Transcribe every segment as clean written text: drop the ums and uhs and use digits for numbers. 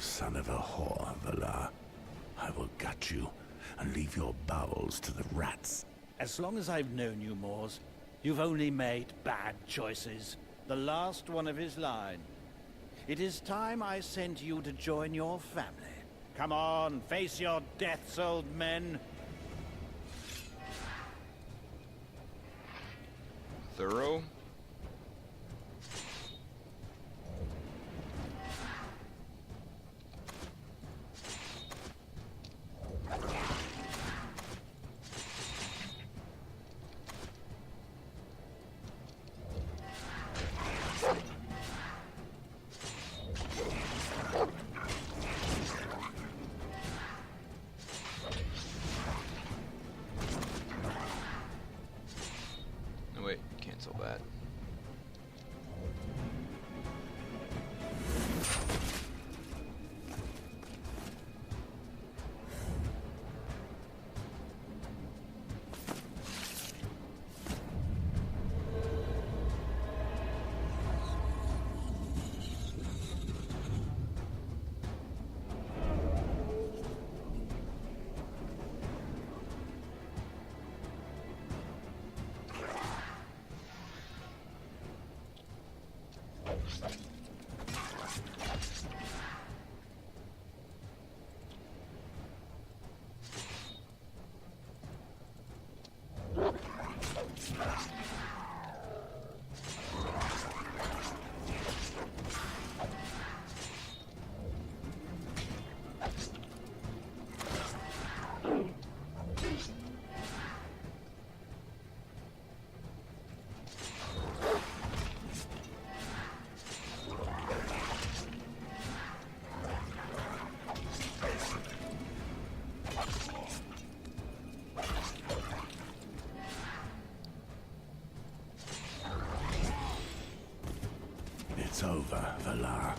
son of a whore, Valar. I will gut you and leave your bowels to the rats. As long as I've known you, Mors, you've only made bad choices. The last one of his line. It is time I sent you to join your family. Come on, face your deaths, old men. Thorough. Wait, cancel that. It's over, Valar.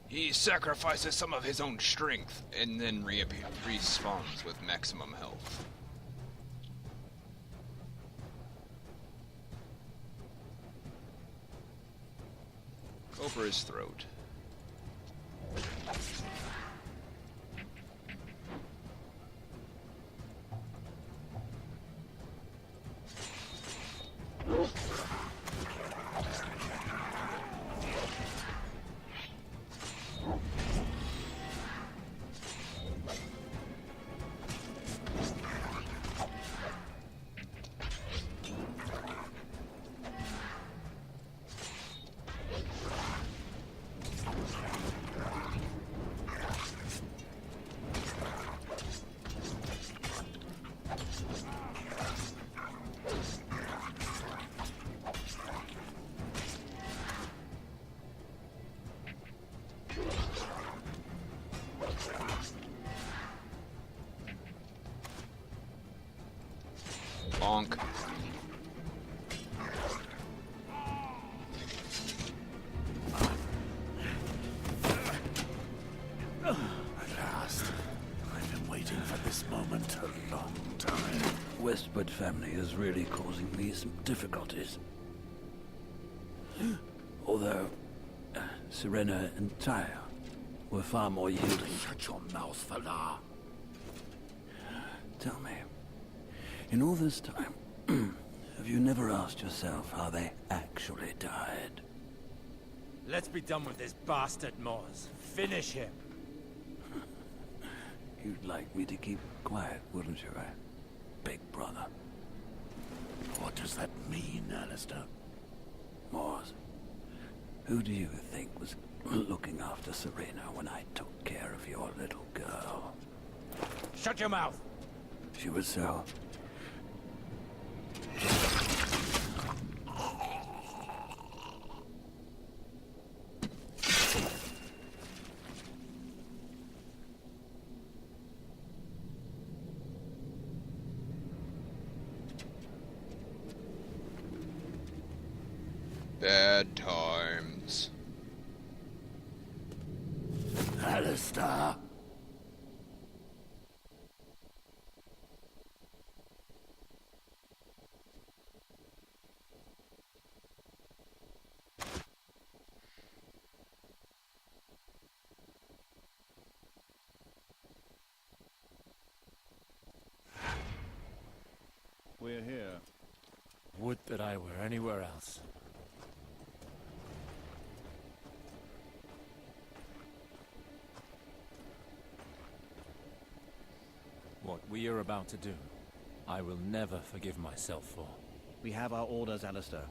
He sacrifices some of his own strength and then respawns with maximum health. Go for his throat. Bonk. At last. I've been waiting for this moment a long time. Westwood family is really causing me some difficulties. Although, Serena and Tyre were far more yielding. Shut your mouth, Valar. Tell me, in all this time, have you never asked yourself how they actually died? Let's be done with this bastard, Mors. Finish him. You'd like me to keep quiet, wouldn't you, big brother? What does that mean, Allister? Mors, who do you think was looking after Serena when I took care of your little girl? Shut your mouth! She was so... Bad times. Alistair! We're here. Would that I were anywhere else. What we are about to do, I will never forgive myself for. We have our orders, Alistair.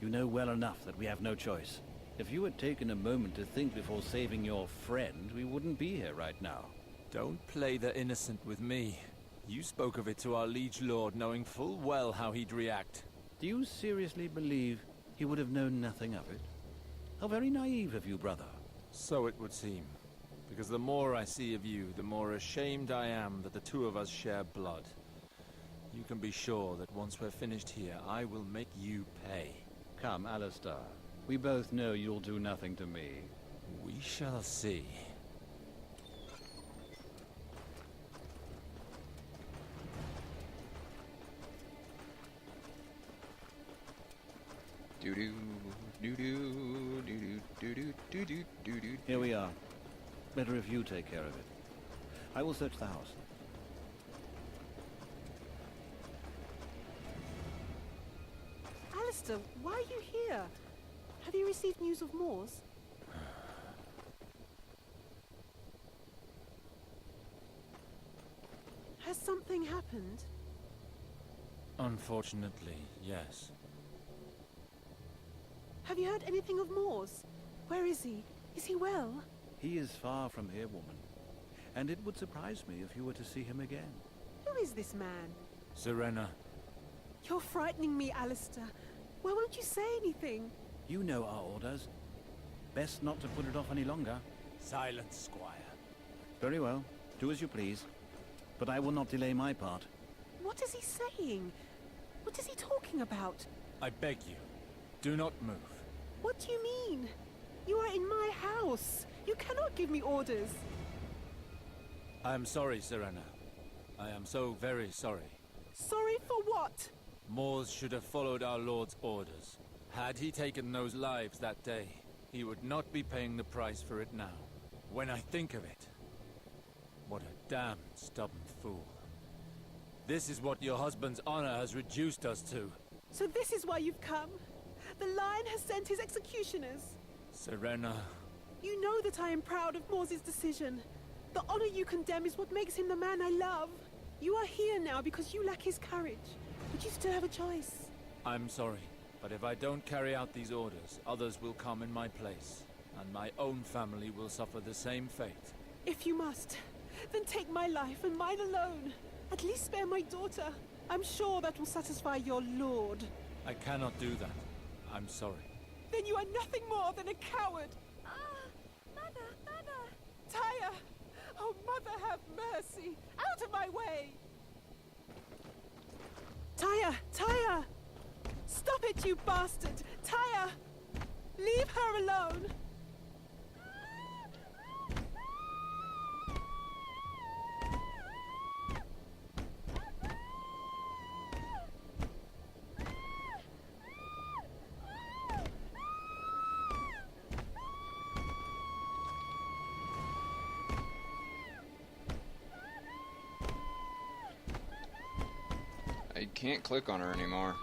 You know well enough that we have no choice. If you had taken a moment to think before saving your friend, we wouldn't be here right now. Don't play the innocent with me. You spoke of it to our liege lord, knowing full well how he'd react. Do you seriously believe he would have known nothing of it? How very naive of you, brother. So it would seem. Because the more I see of you, the more ashamed I am that the two of us share blood. You can be sure that once we're finished here, I will make you pay. Come, Alistair. We both know you'll do nothing to me. We shall see. Doo-doo, doo-doo, doo-doo, doo-doo, doo-doo, doo-doo. Here we are. Better if you take care of it. I will search the house. Alistair, why are you here? Have you received news of Moors? Has something happened? Unfortunately, yes. Have you heard anything of Moors? Where is he? Is he well? He is far from here, woman. And it would surprise me if you were to see him again. Who is this man? Serena, You're frightening me, Alistair. Why won't you say anything? You know our orders. Best not to put it off any longer. silence, squire. Very well. Do as you please. But I will not delay my part. What is he saying? What is he talking about? I beg you, do not move. What do you mean? You are in my house. You cannot give me orders. I am sorry, Serena. I am so very sorry. Sorry for what? Moors should have followed our Lord's orders. Had he taken those lives that day, he would not be paying the price for it now. When I think of it, what a damned stubborn fool. This is what your husband's honor has reduced us to. So this is why you've come? The Lion has sent his executioners. Serena, You know that I am proud of Moors' decision. The honor you condemn is what makes him the man I love. You are here now because you lack his courage. But you still have a choice. I'm sorry, but if I don't carry out these orders, others will come in my place, and my own family will suffer the same fate. If you must, then take my life and mine alone. At least spare my daughter. I'm sure that will satisfy your lord. I cannot do that. I'm sorry. Then you are nothing more than a coward. Mother, Mother! Tyre! Oh, Mother, have mercy! Out of my way! Tyre! Tyre! Stop it, you bastard! Tyre! Leave her alone! I can't click on her anymore.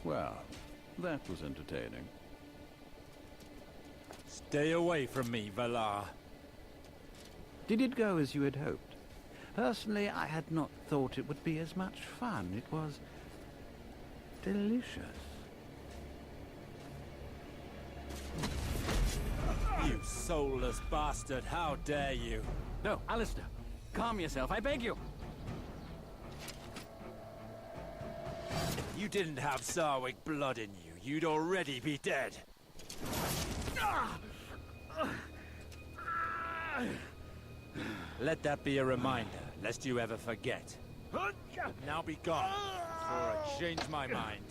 Well, that was entertaining. Stay away from me, Valar. Did it go as you had hoped? Personally, I had not thought it would be as much fun. It was delicious. You soulless bastard, how dare you? No, Alistair, calm yourself, I beg you. If you didn't have Sarwick blood in you, you'd already be dead. Let that be a reminder, lest you ever forget. Now be gone, before I change my mind.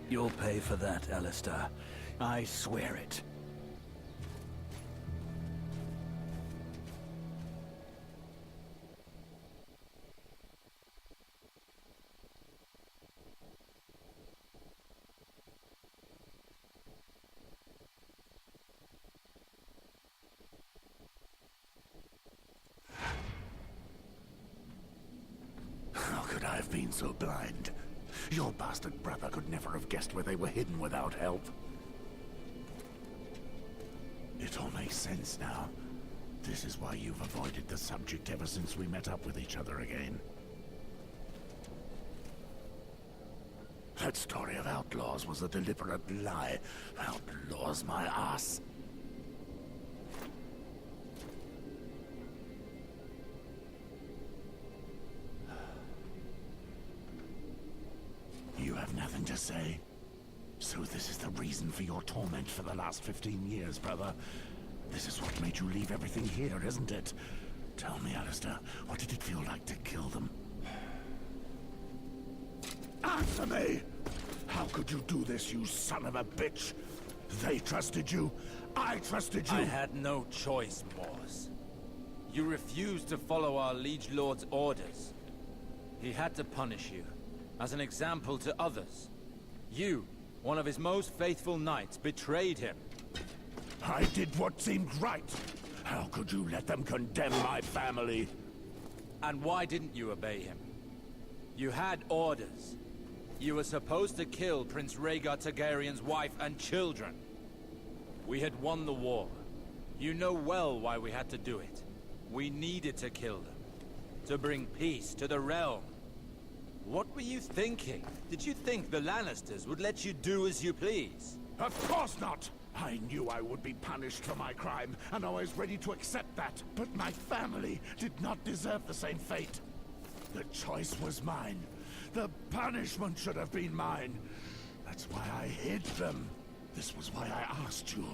You'll pay for that, Alistair. I swear it. How could I have been so blind? Your bastard brother could never have guessed where they were hidden without help. It all makes sense now. This is why you've avoided the subject ever since we met up with each other again. That story of outlaws was a deliberate lie. Outlaws, my ass. You have nothing to say? So this is the reason for your torment for the last 15 years, brother. This is what made you leave everything here, isn't it? Tell me, Alistair, what did it feel like to kill them? Answer me! How could you do this, you son of a bitch? They trusted you. I trusted you. I had no choice, Mors. You refused to follow our liege lord's orders. He had to punish you, as an example to others. You, one of his most faithful knights, betrayed him. I did what seemed right. How could you let them condemn my family? And why didn't you obey him? You had orders. You were supposed to kill Prince Rhaegar Targaryen's wife and children. We had won the war. You know well why we had to do it. We needed to kill them. To bring peace to the realm. What were you thinking? Did you think the Lannisters would let you do as you please? Of course not! I knew I would be punished for my crime, and I was ready to accept that. But my family did not deserve the same fate. The choice was mine. The punishment should have been mine. That's why I hid them. This was why I asked you,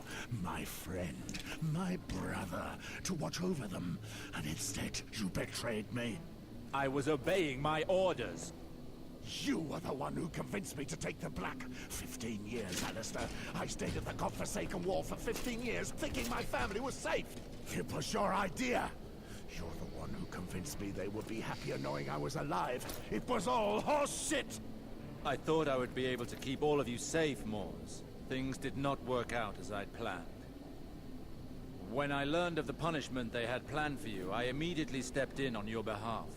my friend, my brother, to watch over them. And instead, you betrayed me. I was obeying my orders. You were the one who convinced me to take the Black. 15 years, Alistair. I stayed at the godforsaken wall for 15 years, thinking my family was safe. It was your idea. You're the one who convinced me they would be happier knowing I was alive. It was all horse shit! I thought I would be able to keep all of you safe, Mors. Things did not work out as I'd planned. When I learned of the punishment they had planned for you, I immediately stepped in on your behalf.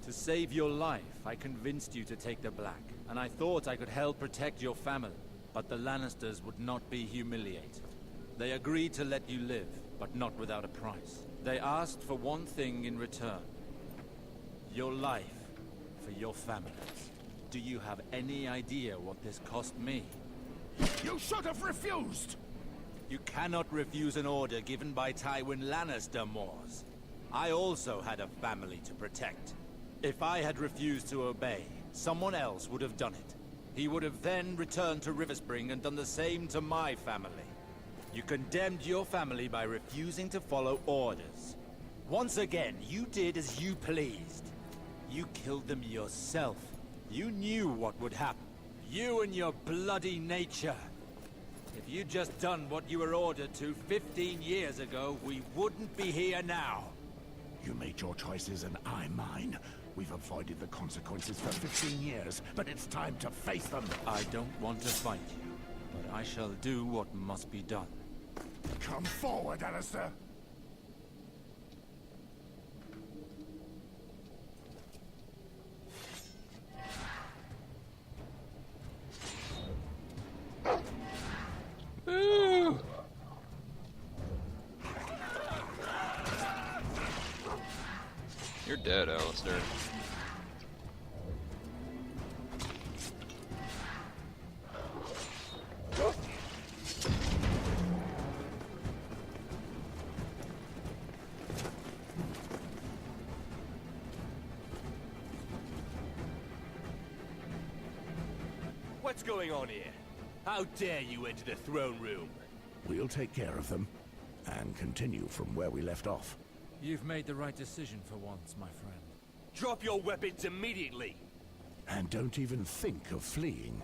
To save your life, I convinced you to take the Black, and I thought I could help protect your family. But the Lannisters would not be humiliated. They agreed to let you live, but not without a price. They asked for one thing in return. Your life for your families. Do you have any idea what this cost me? You should have refused! You cannot refuse an order given by Tywin Lannister, Mors. I also had a family to protect. If I had refused to obey, someone else would have done it. He would have then returned to Riverspring and done the same to my family. You condemned your family by refusing to follow orders. Once again, you did as you pleased. You killed them yourself. You knew what would happen. You and your bloody nature. If you'd just done what you were ordered to 15 years ago, we wouldn't be here now. You made your choices and I mine. We've avoided the consequences for 15 years, but it's time to face them. I don't want to fight you, but I shall do what must be done. Come forward, Alistair. You're dead, Allister. What's going on here? How dare you enter the throne room? We'll take care of them, and continue from where we left off. You've made the right decision for once, my friend. Drop your weapons immediately! And don't even think of fleeing.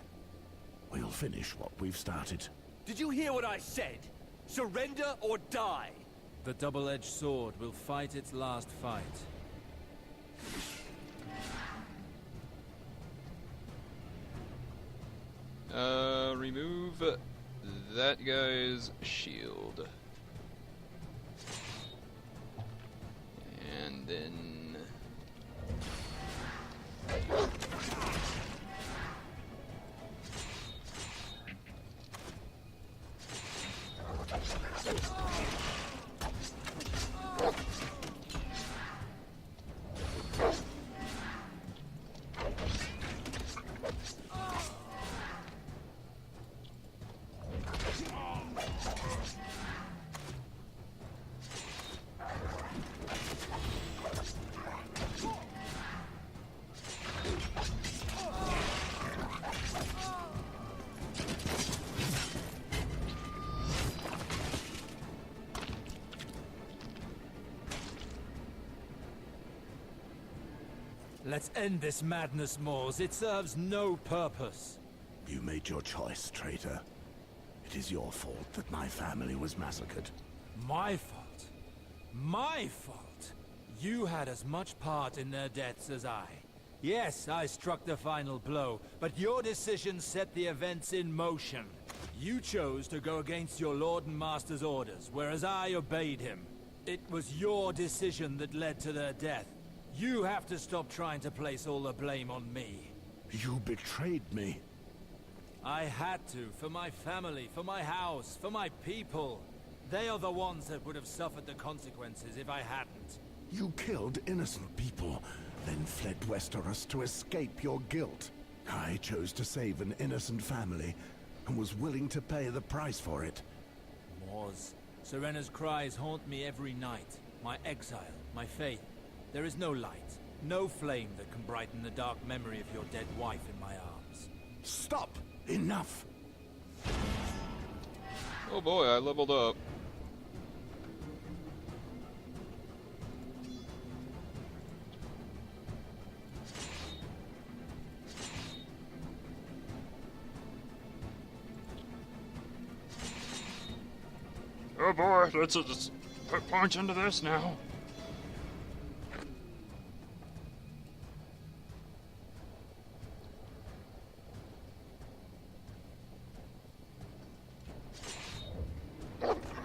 We'll finish what we've started. Did you hear what I said? Surrender or die! The double-edged sword will fight its last fight. Remove that guy's shield. And then... Let's end this madness, Moors. It serves no purpose. You made your choice, traitor. It is your fault that my family was massacred. My fault? My fault? You had as much part in their deaths as I. Yes, I struck the final blow, but your decision set the events in motion. You chose to go against your Lord and Master's orders, whereas I obeyed him. It was your decision that led to their death. You have to stop trying to place all the blame on me. You betrayed me. I had to, for my family, for my house, for my people. They are the ones that would have suffered the consequences if I hadn't. You killed innocent people, then fled Westeros to escape your guilt. I chose to save an innocent family, and was willing to pay the price for it. Moors, Serena's cries haunt me every night. My exile, my faith. There is no light, no flame that can brighten the dark memory of your dead wife in my arms. Stop! Enough! Oh boy, I leveled up. Oh boy, let's just put punch into this now.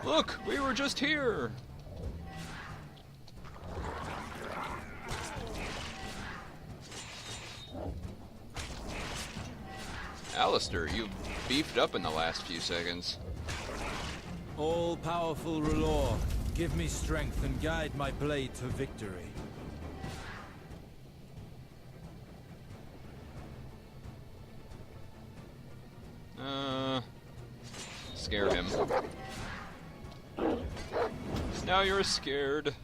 Look, we were just here. Allister, you beefed up in the last few seconds. All-powerful R'hllor, give me strength and guide my blade to victory. Scare him. Now you're scared.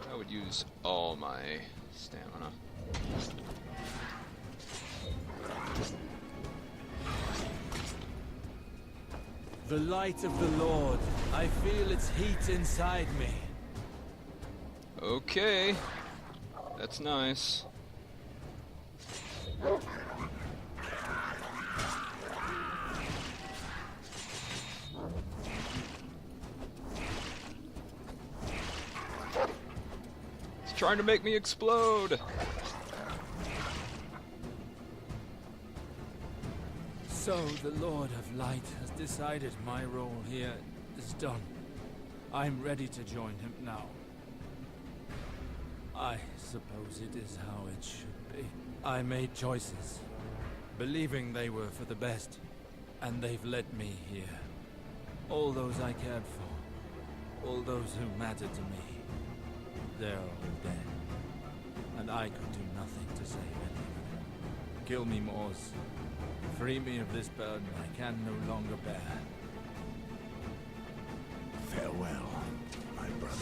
I would use all my stamina. The light of the Lord. I feel its heat inside me. Okay. That's nice. trying to make me explode. So the Lord of Light has decided my role here is done. I'm ready to join him now. I suppose it is how it should be. I made choices, believing they were for the best, and they've led me here. All those I cared for, all those who mattered to me, they're all dead. And I could do nothing to save any of them. Kill me, Moors. Free me of this burden I can no longer bear. Farewell, my brother.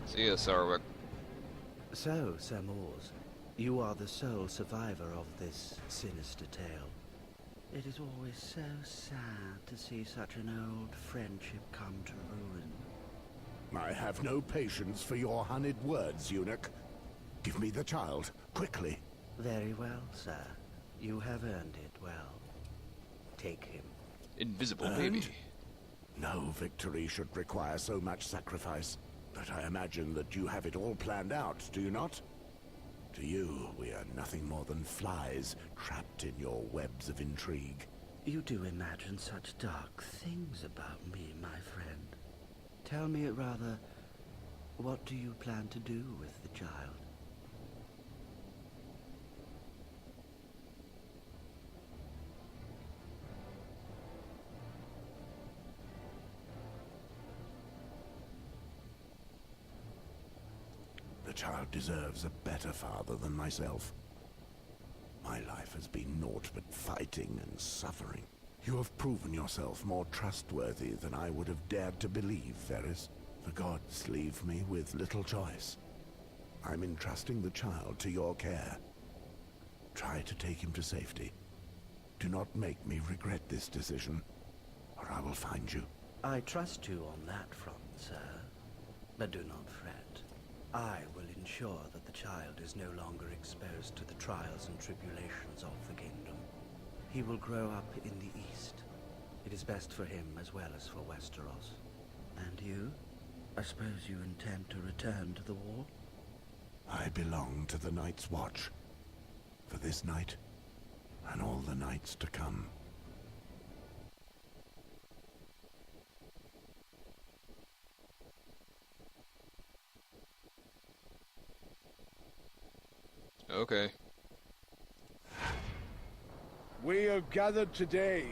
See ya, Sarwick. So, Sir Moors, you are the sole survivor of this sinister tale. It is always so sad to see such an old friendship come to ruin. I have no patience for your honeyed words, eunuch. Give me the child, quickly. Very well, sir. You have earned it well. Take him. Invisible baby. No victory should require so much sacrifice. But I imagine that you have it all planned out, do you not? To you, we are nothing more than flies trapped in your webs of intrigue. You do imagine such dark things about me, my friend. Tell me rather, what do you plan to do with the child? The child deserves a better father than myself. My life has been naught but fighting and suffering. You have proven yourself more trustworthy than I would have dared to believe, Ferris. The gods leave me with little choice. I'm entrusting the child to your care. Try to take him to safety. Do not make me regret this decision, or I will find you. I trust you on that front, sir. But do not fret. I will ensure that the child is no longer exposed to the trials and tribulations of the kingdom. He will grow up in the east. It is best for him as well as for Westeros. And you? I suppose you intend to return to the war? I belong to the Night's Watch. For this night, and all the nights to come. Okay. We have gathered today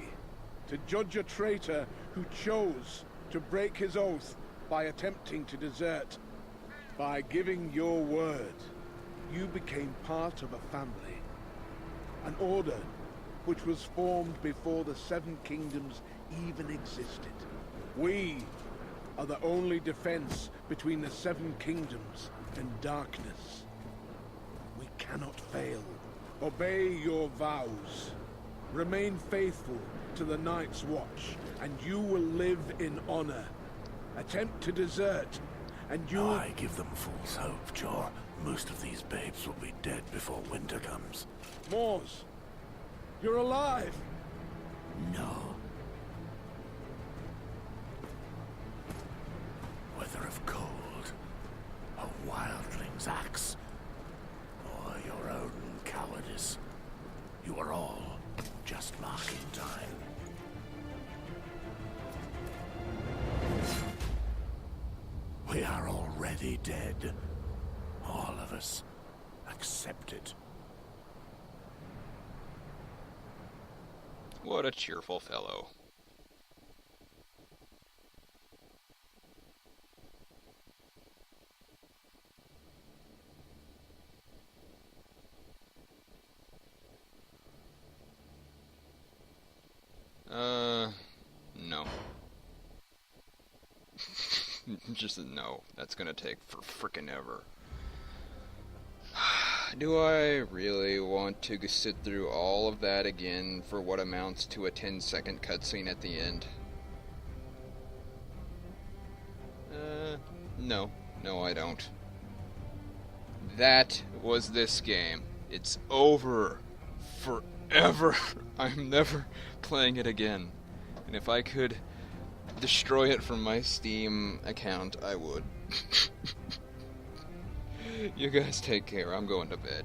to judge a traitor who chose to break his oath by attempting to desert. By giving your word, you became part of a family. An order which was formed before the Seven Kingdoms even existed. We are the only defense between the Seven Kingdoms and darkness. We cannot fail. Obey your vows. Remain faithful to the Night's Watch, and you will live in honor. Attempt to desert, and you... I give them false hope, Jor. Most of these babes will be dead before winter comes. Moors, you're alive! No. Whether of cold, a wildling's axe, or your own cowardice, you are all just marking time. We are already dead. All of us. Accept it. What a cheerful fellow. No. Just a no. That's gonna take for frickin' ever. Do I really want to sit through all of that again for what amounts to a 10-second cutscene at the end? No. No, I don't. That was this game. It's over. Forever. I'm never playing it again. And if I could destroy it from my Steam account, I would. You guys take care. I'm going to bed.